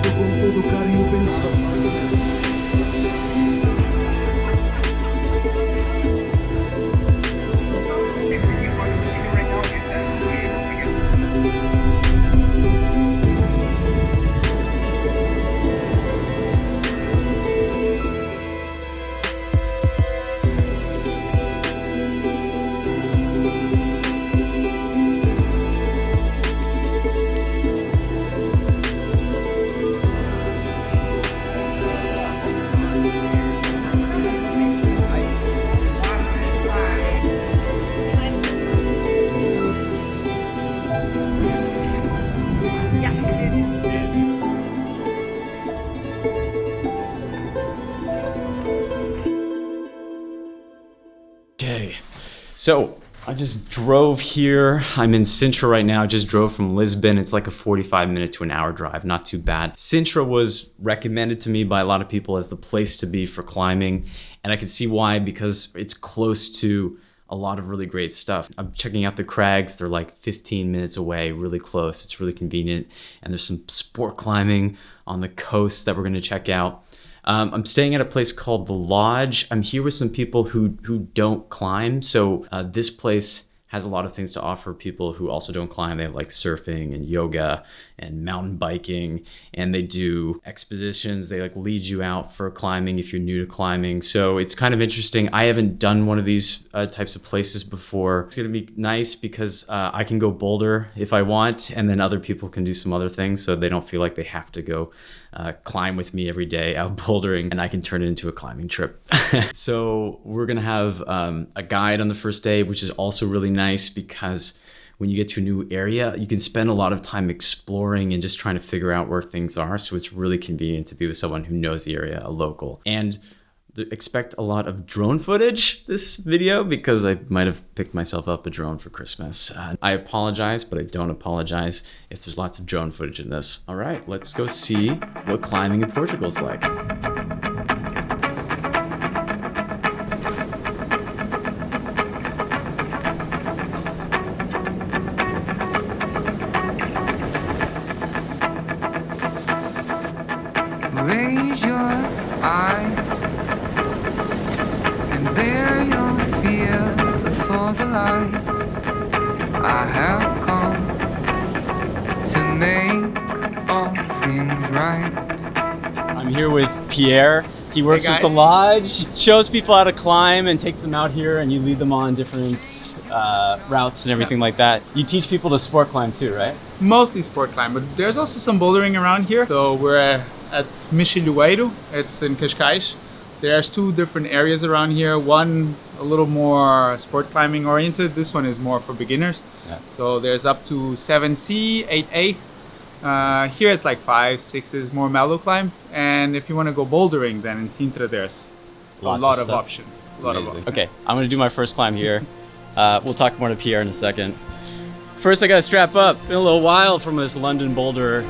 feito com todo carinho pensado. Okay, so I just drove here. I'm in Sintra right now. I just drove from Lisbon. It's like a 45-minute to an hour drive, not too bad. Sintra was recommended to me by a lot of people as the place to be for climbing, and I can see why, because it's close to a lot of really great stuff. I'm checking out the crags. They're like 15 minutes away, really close. It's really convenient, and there's some sport climbing on the coast that we're gonna check out. I'm staying at a place called The Lodge. I'm here with some people who don't climb. So this place has a lot of things to offer people who also don't climb. They have like surfing and yoga and mountain biking, and they do expeditions. They like lead you out for climbing if you're new to climbing. So it's kind of interesting. I haven't done one of these types of places before. It's gonna be nice because I can go boulder if I want, and then other people can do some other things, so they don't feel like they have to go climb with me every day out bouldering, and I can turn it into a climbing trip. So we're gonna have a guide on the first day, which is also really nice because when you get to a new area, you can spend a lot of time exploring and just trying to figure out where things are. So it's really convenient to be with someone who knows the area, a local. And expect a lot of drone footage this video because I might have picked myself up a drone for Christmas. I apologize, but I don't apologize if there's lots of drone footage in this. All right, let's go see what climbing in Portugal is like. Raise your eyes and bear your fear before the light. I have come to make all things right. I'm here with Pierre. He works with the lodge, shows people how to climb and takes them out here, and you lead them on different routes and everything like that. You teach people to sport climb too, right? Mostly sport climb, but there's also some bouldering around here. So we're at Michilueiro, it's in Cascais. There's two different areas around here. One a little more sport climbing oriented. This one is more for beginners. Yeah. So there's up to 7C, 8A. Here it's like 5, 6 is more mellow climb. And if you want to go bouldering, then in Sintra there's a lot of options. Okay, I'm gonna do my first climb here. We'll talk more to Pierre in a second. First I gotta strap up. Been a little while from this London boulder.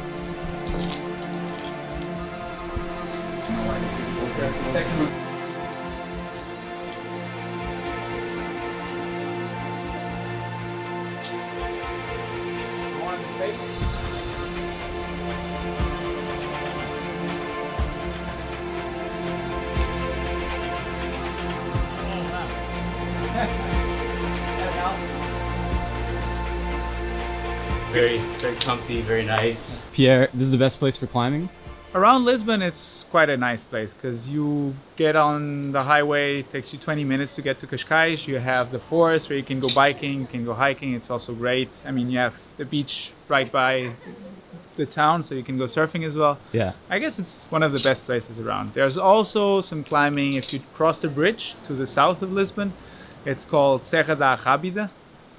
Very comfy, very nice. Pierre, this is the best place for climbing? Around Lisbon, it's quite a nice place because you get on the highway, it takes you 20 minutes to get to Cascais. You have the forest where you can go biking, you can go hiking. It's also great. I mean, you have the beach right by the town, so you can go surfing as well. Yeah. I guess it's one of the best places around. There's also some climbing if you cross the bridge to the south of Lisbon. It's called Serra da Rábida,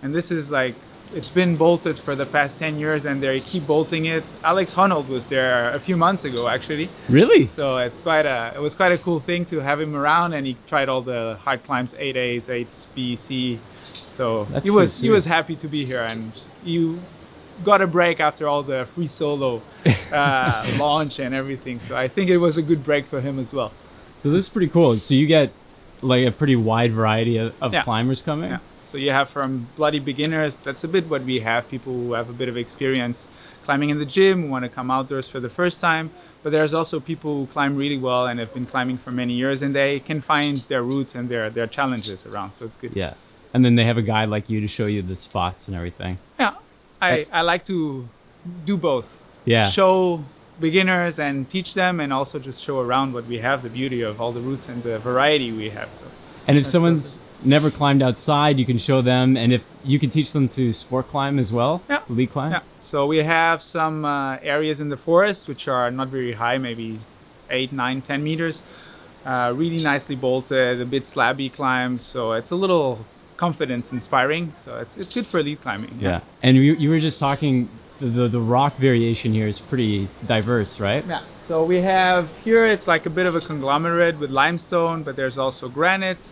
and this is like, it's been bolted for the past 10 years and they keep bolting it. Alex Honnold was there a few months ago actually. Really? So it was quite a cool thing to have him around, and he tried all the hard climbs, 8As, 8B, C. So he was happy to be here, and you got a break after all the free solo launch and everything. So I think it was a good break for him as well. So this is pretty cool. So you get like a pretty wide variety of Yeah. climbers coming? Yeah. So you have from bloody beginners, that's a bit what we have, people who have a bit of experience climbing in the gym, who want to come outdoors for the first time. But there's also people who climb really well and have been climbing for many years, and they can find their roots and their challenges around, so it's good. Yeah. And then they have a guide like you to show you the spots and everything. Yeah, I like to do both. Yeah. Show beginners and teach them, and also just show around what we have, the beauty of all the routes and the variety we have. So. And if someone's never climbed outside, you can show them, and if you can teach them to sport climb as well, yeah. lead climb. Yeah. So we have some areas in the forest which are not very high, maybe 8, 9, 10 meters. Really nicely bolted, a bit slabby climbs, so it's a little confidence inspiring, so it's good for lead climbing. Yeah. And you were just talking, the rock variation here is pretty diverse, right? Yeah. So we have here, it's like a bit of a conglomerate with limestone, but there's also granite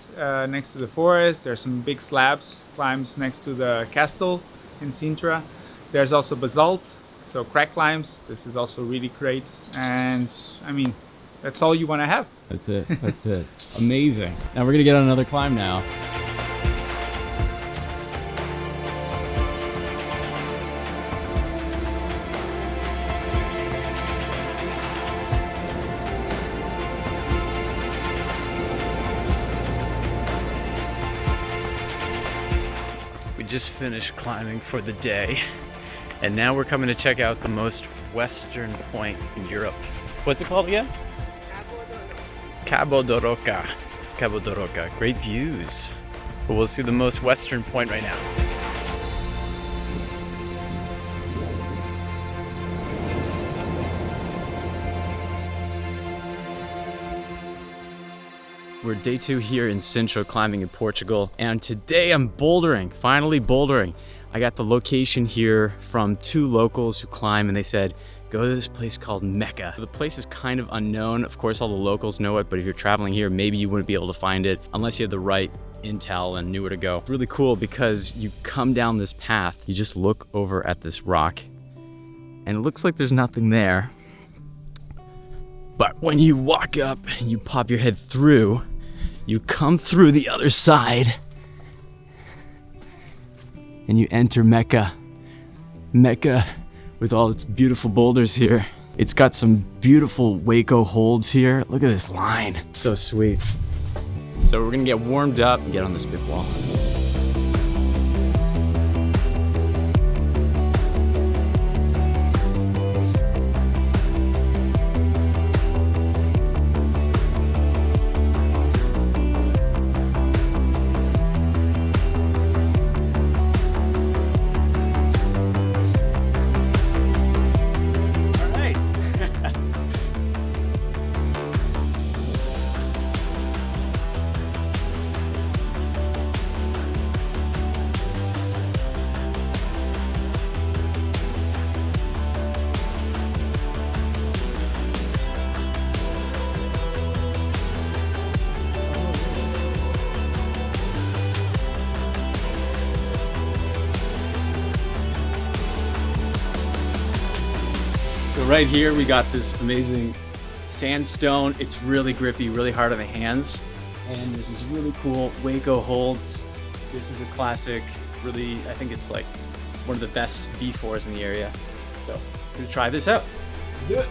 next to the forest. There's some big slabs climbs next to the castle in Sintra. There's also basalt, so crack climbs. This is also really great, and I mean, that's all you want to have. That's it. That's it. Amazing. Now we're gonna get on another climb now. We just finished climbing for the day, and now we're coming to check out the most western point in Europe. What's it called again? Cabo de Roca. Cabo de Roca. Great views. But we'll see the most western point right now. We're day 2 here in Sintra climbing in Portugal, and today I'm bouldering, finally bouldering. I got the location here from 2 locals who climb, and they said, go to this place called Mecca. The place is kind of unknown. Of course, all the locals know it, but if you're traveling here, maybe you wouldn't be able to find it unless you had the right intel and knew where to go. Really cool because you come down this path, you just look over at this rock, and it looks like there's nothing there. But when you walk up and you pop your head through, you come through the other side, and you enter Mecca. Mecca with all its beautiful boulders here. It's got some beautiful Waco holds here. Look at this line. So sweet. So we're gonna get warmed up and get on this big wall. So right here we got this amazing sandstone. It's really grippy, really hard on the hands. And there's these really cool Waco holds. This is a classic, really, I think it's like one of the best B4s in the area. So I'm gonna try this out. Let's do it.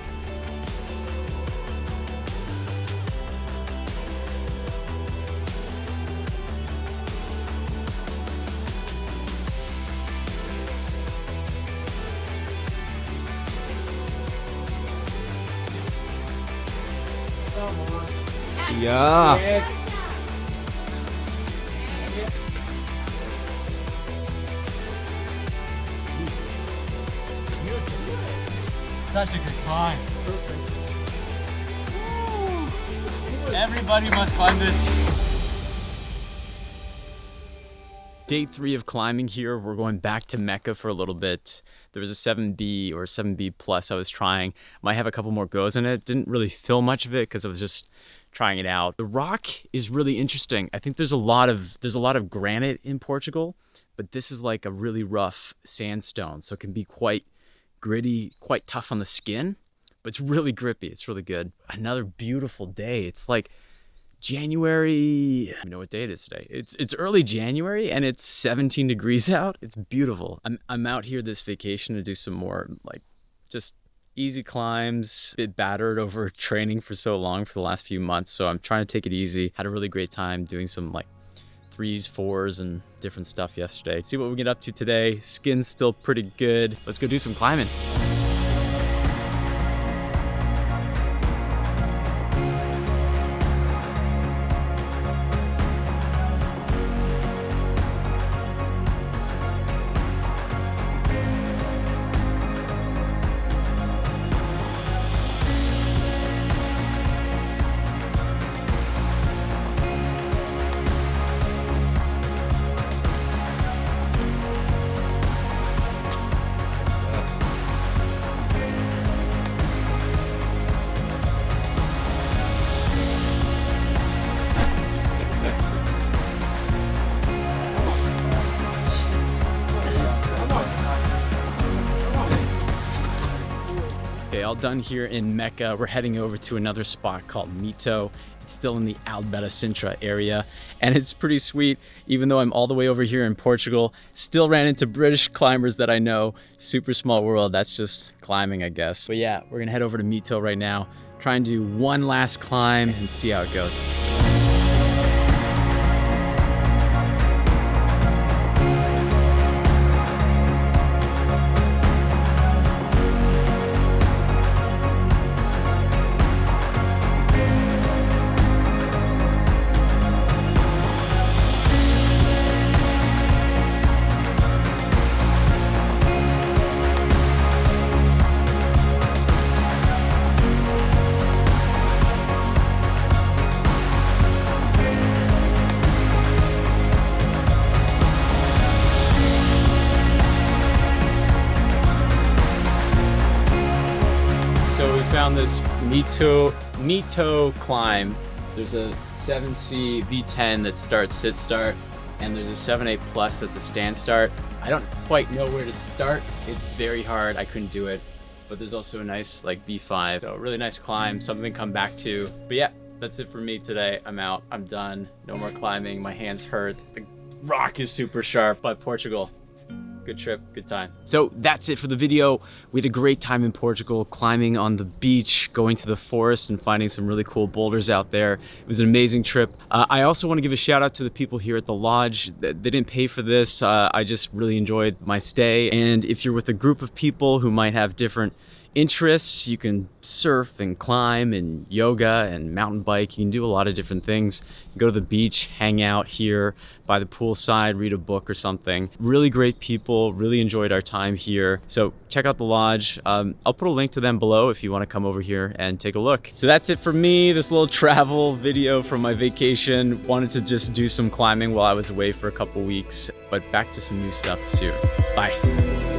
Yeah. Yes. Such a good climb. Perfect. Everybody must climb this. Day 3 of climbing here. We're going back to Mecca for a little bit. There was a 7B or 7B plus I was trying. Might have a couple more goes in it. Didn't really film much of it because I was just trying it out. The rock is really interesting. I think there's a lot of granite in Portugal, but this is like a really rough sandstone, so it can be quite gritty, quite tough on the skin, but it's really grippy. It's really good. Another beautiful day. It's like January, I don't know what day it is today. It's early January and it's 17 degrees out. It's beautiful. I'm out here this vacation to do some more like just easy climbs. A bit battered over training for so long for the last few months, so I'm trying to take it easy. Had a really great time doing some like 3s, 4s, and different stuff yesterday. See what we get up to today. Skin's still pretty good. Let's go do some climbing. Okay, all done here in Mecca. We're heading over to another spot called Mito. It's still in the Albera Sintra area, and it's pretty sweet. Even though I'm all the way over here in Portugal, still ran into British climbers that I know. Super small world. That's just climbing, I guess. But yeah, we're gonna head over to Mito right now, try and do one last climb and see how it goes. So we found this Mito climb. There's a 7C V10 that starts sit start, and there's a 7A plus that's a stand start. I don't quite know where to start. It's very hard. I couldn't do it. But there's also a nice like B5. So really nice climb, something to come back to. But yeah, that's it for me today. I'm out. I'm done. No more climbing. My hands hurt. The rock is super sharp. But Portugal, good trip, good time. So that's it for the video. We had a great time in Portugal, climbing on the beach, going to the forest and finding some really cool boulders out there. It was an amazing trip. I also want to give a shout out to the people here at the lodge. They didn't pay for this. I just really enjoyed my stay. And if you're with a group of people who might have different interests, you can surf and climb and yoga and mountain bike. You can do a lot of different things. You go to the beach, hang out here by the poolside, read a book or something. Really great people, really enjoyed our time here. So check out the lodge. I'll put a link to them below if you want to come over here and take a look. So that's it for me, this little travel video from my vacation. Wanted to just do some climbing while I was away for a couple weeks, but back to some new stuff soon. Bye.